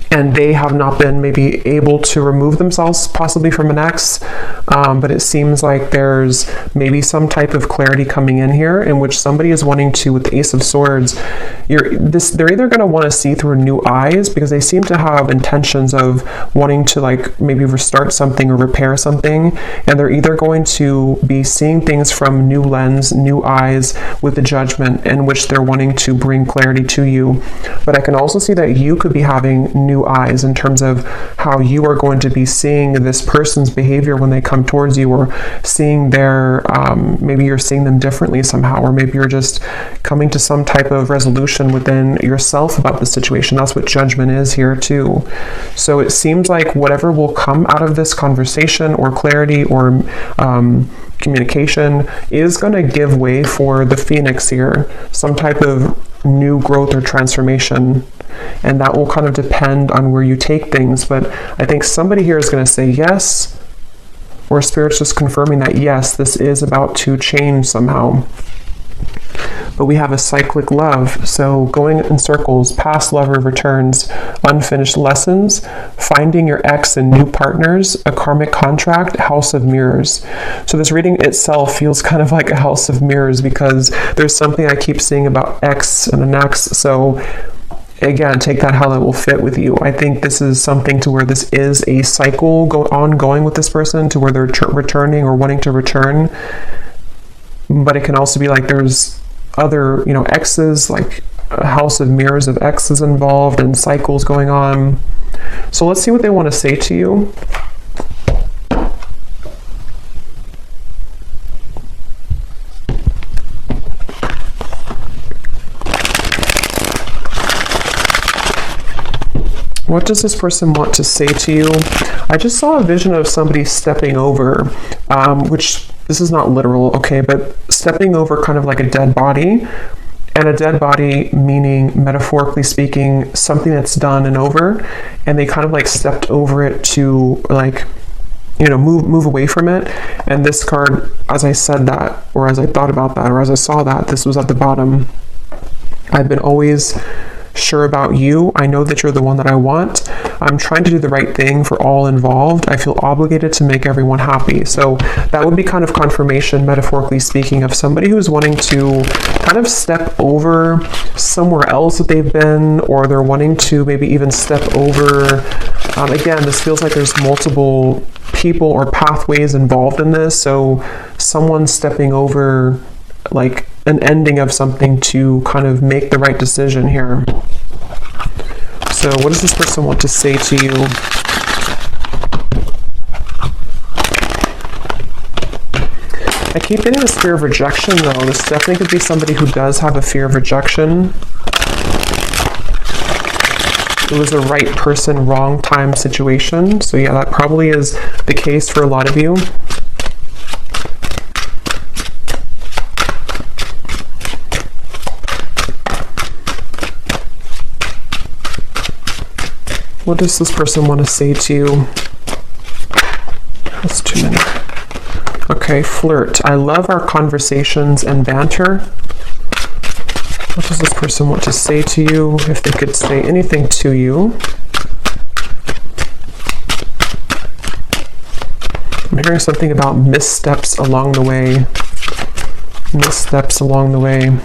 And they have not been maybe able to remove themselves possibly from an ex, but it seems like there's maybe some type of clarity coming in here in which somebody is wanting to, with the Ace of Swords, they're either going to want to see through new eyes because they seem to have intentions of wanting to like maybe restart something or repair something, and they're either going to be seeing things from new lens, new eyes with the Judgment in which they're wanting to bring clarity to you. But I can also see that you could be having new eyes in terms of how you are going to be seeing this person's behavior when they come towards you, or seeing their maybe you're seeing them differently somehow, or maybe you're just coming to some type of resolution within yourself about the situation. That's what Judgment is here too. So it seems like whatever will come out of this conversation or clarity or communication is going to give way for the Phoenix here, some type of new growth or transformation, and that will kind of depend on where you take things. But I think somebody here is going to say yes, or Spirit's just confirming that yes, this is about to change somehow. But we have a cyclic love, so going in circles, past lover returns, unfinished lessons, finding your ex and new partners, a karmic contract, House of Mirrors. So this reading itself feels kind of like a House of Mirrors because there's something I keep seeing about ex and an ex. So again, take that how that will fit with you. I think this is something to where this is a cycle ongoing with this person, to where they're returning or wanting to return. But it can also be like there's other, exes, like a House of Mirrors of exes involved and cycles going on. So let's see what they want to say to you. What does this person want to say to you? I just saw a vision of somebody stepping over, which this is not literal, okay, but stepping over kind of like a dead body. And a dead body meaning, metaphorically speaking, something that's done and over, and they kind of like stepped over it to like, move away from it. And this card, as I said that, or as I thought about that, or as I saw that, this was at the bottom. I've been always sure about you. I know that you're the one that I want. I'm trying to do the right thing for all involved. I feel obligated to make everyone happy. So that would be kind of confirmation, metaphorically speaking, of somebody who's wanting to kind of step over somewhere else that they've been, or they're wanting to maybe even step over. Again, this feels like there's multiple people or pathways involved in this. So someone stepping over like an ending of something to kind of make the right decision here. So what does this person want to say to you? I keep getting this fear of rejection though. This definitely could be somebody who does have a fear of rejection. It was a right person, wrong time situation. So yeah, that probably is the case for a lot of you. What does this person want to say to you? That's too many. Okay, flirt. I love our conversations and banter. What does this person want to say to you, if they could say anything to you? I'm hearing something about missteps along the way. Missteps along the way.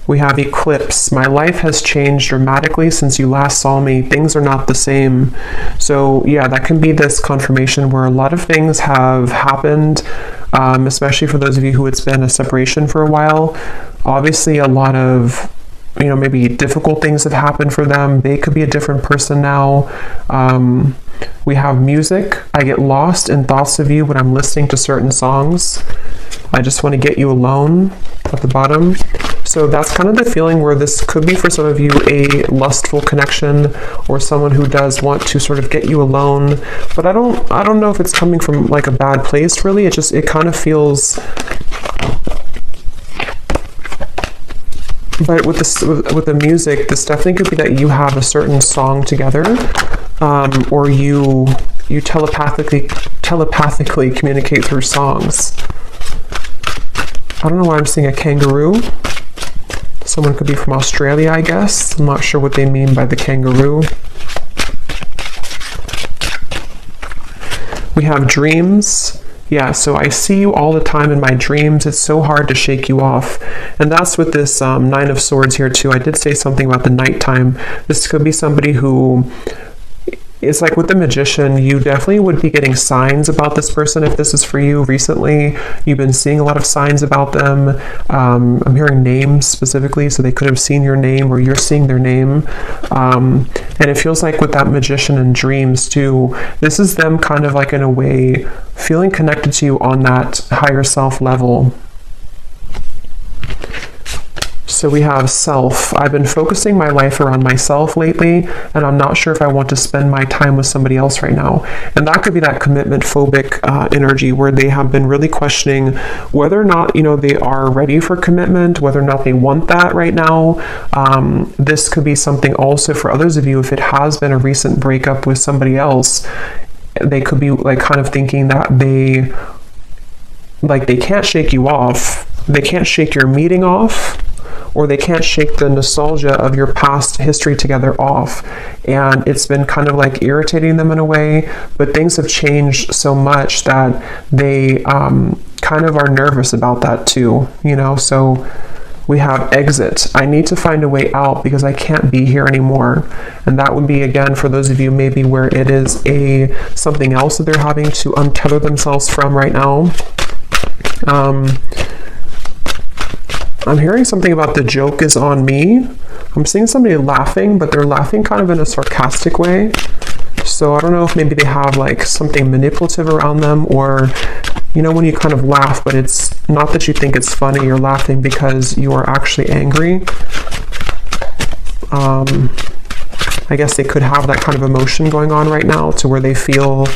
We have eclipse. My life has changed dramatically since you last saw me. Things are not the same. So yeah, that can be this confirmation where a lot of things have happened, especially for those of you who it's been a separation for a while. Obviously a lot of, maybe difficult things have happened for them. They could be a different person now. We have music. I get lost in thoughts of you when I'm listening to certain songs. I just want to get you alone at the bottom. So that's kind of the feeling where this could be for some of you a lustful connection, or someone who does want to sort of get you alone. But I don't know if it's coming from like a bad place really. It kind of feels. But with the music, this definitely could be that you have a certain song together, or you telepathically telepathically communicate through songs. I don't know why I'm seeing a kangaroo. Someone could be from Australia, I guess. I'm not sure what they mean by the kangaroo. We have dreams. Yeah, so I see you all the time in my dreams. It's so hard to shake you off. And that's with this Nine of Swords here too. I did say something about the nighttime. This could be somebody who... It's like with the Magician, you definitely would be getting signs about this person if this is for you recently. You've been seeing a lot of signs about them. I'm hearing names specifically, so they could have seen your name or you're seeing their name. And it feels like with that Magician and dreams too, this is them kind of like in a way feeling connected to you on that higher self level. So we have self. I've been focusing my life around myself lately, and I'm not sure if I want to spend my time with somebody else right now. And that could be that commitment phobic energy where they have been really questioning whether or not, they are ready for commitment, whether or not they want that right now. This could be something also for others of you, if it has been a recent breakup with somebody else, they could be like kind of thinking that they can't shake you off. They can't shake your meeting off, or they can't shake the nostalgia of your past history together off. And it's been kind of like irritating them in a way, but things have changed so much that they kind of are nervous about that too, So we have exit. I need to find a way out because I can't be here anymore. And that would be, again, for those of you maybe where it is something else that they're having to untether themselves from right now. I'm hearing something about the joke is on me. I'm seeing somebody laughing, but they're laughing kind of in a sarcastic way. So I don't know if maybe they have like something manipulative around them, or, when you kind of laugh, but it's not that you think it's funny, you're laughing because you are actually angry. I guess they could have that kind of emotion going on right now to where they feel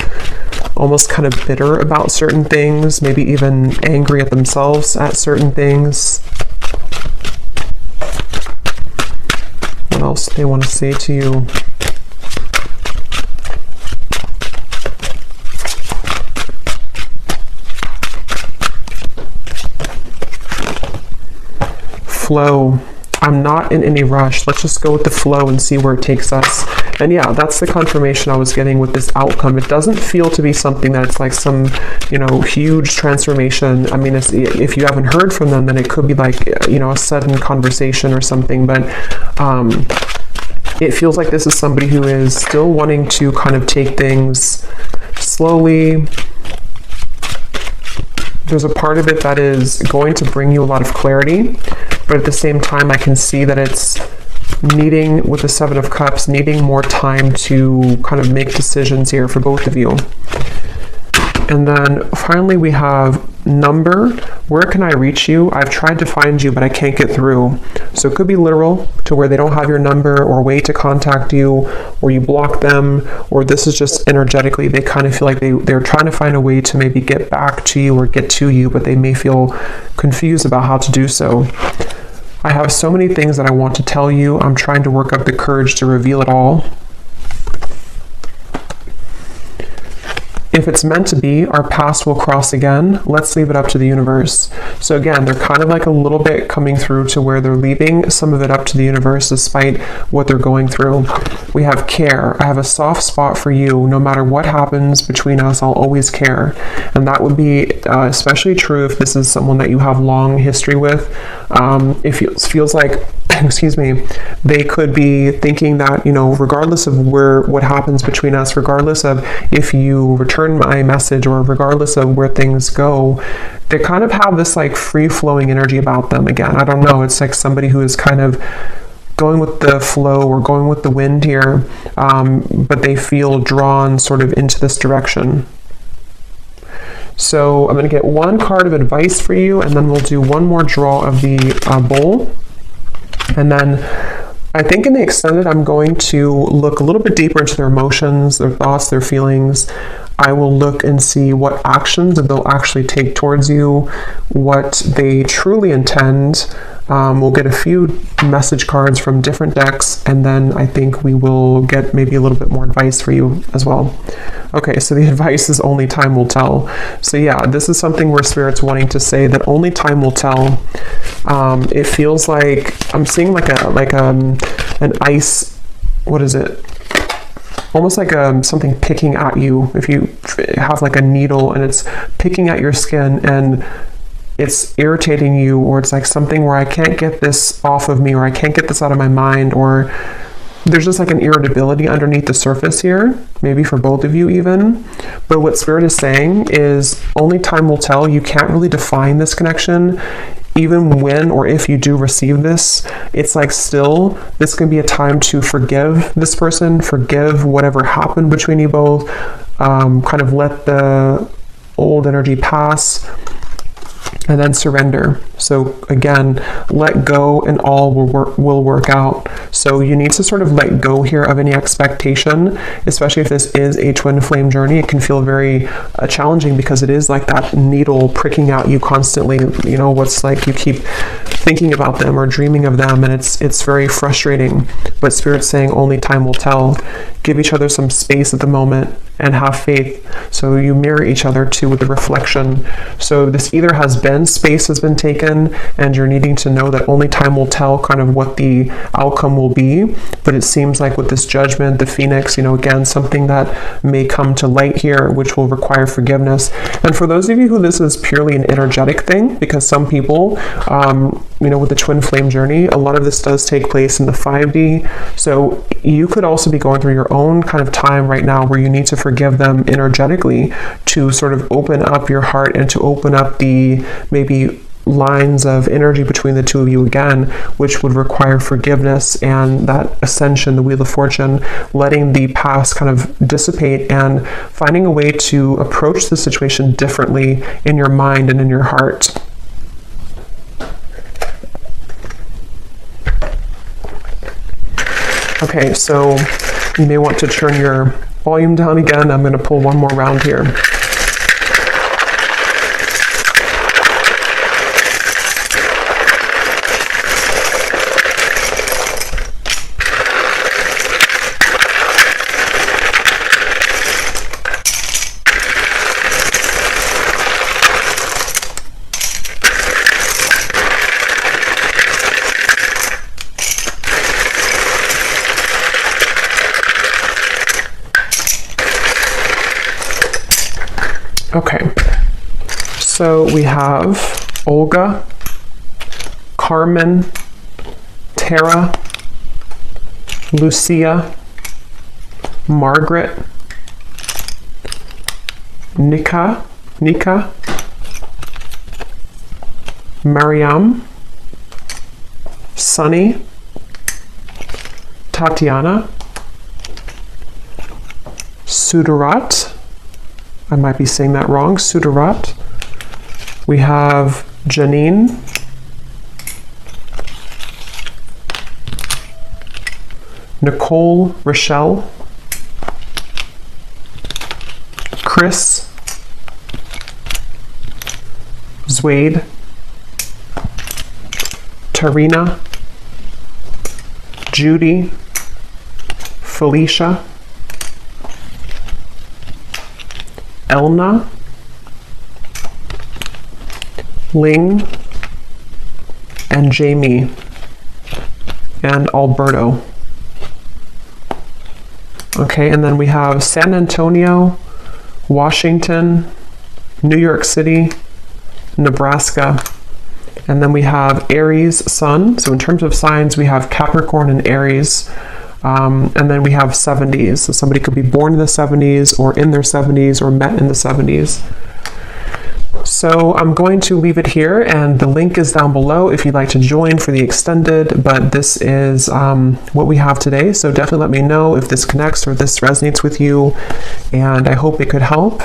almost kind of bitter about certain things, maybe even angry at themselves at certain things. What else do they want to say to you? Flow. I'm not in any rush. Let's just go with the flow and see where it takes us. And yeah, that's the confirmation I was getting with this outcome. It doesn't feel to be something that's like some, huge transformation. I mean, if you haven't heard from them, then it could be like, a sudden conversation or something. But it feels like this is somebody who is still wanting to kind of take things slowly. There's a part of it that is going to bring you a lot of clarity, but at the same time, I can see that it's needing, with the Seven of Cups, needing more time to kind of make decisions here for both of you. And then finally we have number. Where can I reach you? I've tried to find you, but I can't get through. So it could be literal, to where they don't have your number or way to contact you, or you block them, or this is just energetically, they kind of feel like they're trying to find a way to maybe get back to you or get to you, but they may feel confused about how to do so. I have so many things that I want to tell you. I'm trying to work up the courage to reveal it all. If it's meant to be, our paths will cross again. Let's leave it up to the universe. So again, they're kind of like a little bit coming through to where they're leaving some of it up to the universe despite what they're going through. We have care. I have a soft spot for you. No matter what happens between us, I'll always care. And that would be especially true if this is someone that you have long history with. It feels like, excuse me, they could be thinking that, regardless of what happens between us, regardless of if you return my message, or regardless of where things go, they kind of have this like free-flowing energy about them. Again, I don't know, it's like somebody who is kind of going with the flow or going with the wind here, but they feel drawn sort of into this direction. So I'm going to get one card of advice for you, and then we'll do one more draw of the bowl. And then I think in the extended, I'm going to look a little bit deeper into their emotions, their thoughts, their feelings. I will look and see what actions that they'll actually take towards you, what they truly intend. We'll get a few message cards from different decks, and then I think we will get maybe a little bit more advice for you as well. Okay, so the advice is only time will tell. So yeah, this is something where Spirit's wanting to say that only time will tell. It feels like I'm seeing like an ice, what is it? Almost like something picking at you. If you have like a needle and it's picking at your skin and it's irritating you, or it's like something where I can't get this off of me, or I can't get this out of my mind, or there's just like an irritability underneath the surface here, maybe for both of you even. But what Spirit is saying is only time will tell. You can't really define this connection. Even when or if you do receive this, it's like still, this can be a time to forgive this person, forgive whatever happened between you both, kind of let the old energy pass, and then surrender. So again, let go and all will work out. So you need to sort of let go here of any expectation, especially if this is a twin flame journey. It can feel very challenging because it is like that needle pricking at you constantly. You know, what's like you keep thinking about them or dreaming of them, and it's very frustrating. But Spirit's saying only time will tell. Give each other some space at the moment and have faith. So you mirror each other too with the reflection. So this either has been, space has been taken, and you're needing to know that only time will tell kind of what the outcome will be. But it seems like with this judgment, the Phoenix, you know, again, something that may come to light here, which will require forgiveness. And for those of you who this is purely an energetic thing, because some people, you know, with the twin flame journey, a lot of this does take place in the 5D. So you could also be going through your own kind of time right now where you need to forgive them energetically to sort of open up your heart and to open up the maybe lines of energy between the two of you again, which would require forgiveness and that ascension, the Wheel of Fortune, letting the past kind of dissipate and finding a way to approach the situation differently in your mind and in your heart. Okay, so you may want to turn your volume down again. I'm going to pull one more round here. Okay, so we have Olga, Carmen, Tara, Lucia, Margaret, Nika, Mariam, Sunny, Tatiana, Sudarat, I might be saying that wrong, Sudarat. We have Janine, Nicole, Rochelle, Chris, Zwade, Tarina, Judy, Felicia, Elna, Ling, and Jamie, and Alberto. Okay, and then we have San Antonio, Washington, New York City, Nebraska, and then we have Aries Sun. So in terms of signs, we have Capricorn and Aries. And then we have 70s. So somebody could be born in the 70s or in their 70s or met in the 70s. So I'm going to leave it here, and the link is down below if you'd like to join for the extended, but this is what we have today. So definitely let me know if this connects or this resonates with you, and I hope it could help.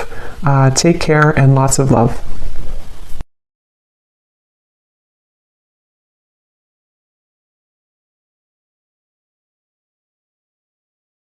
Take care and lots of love.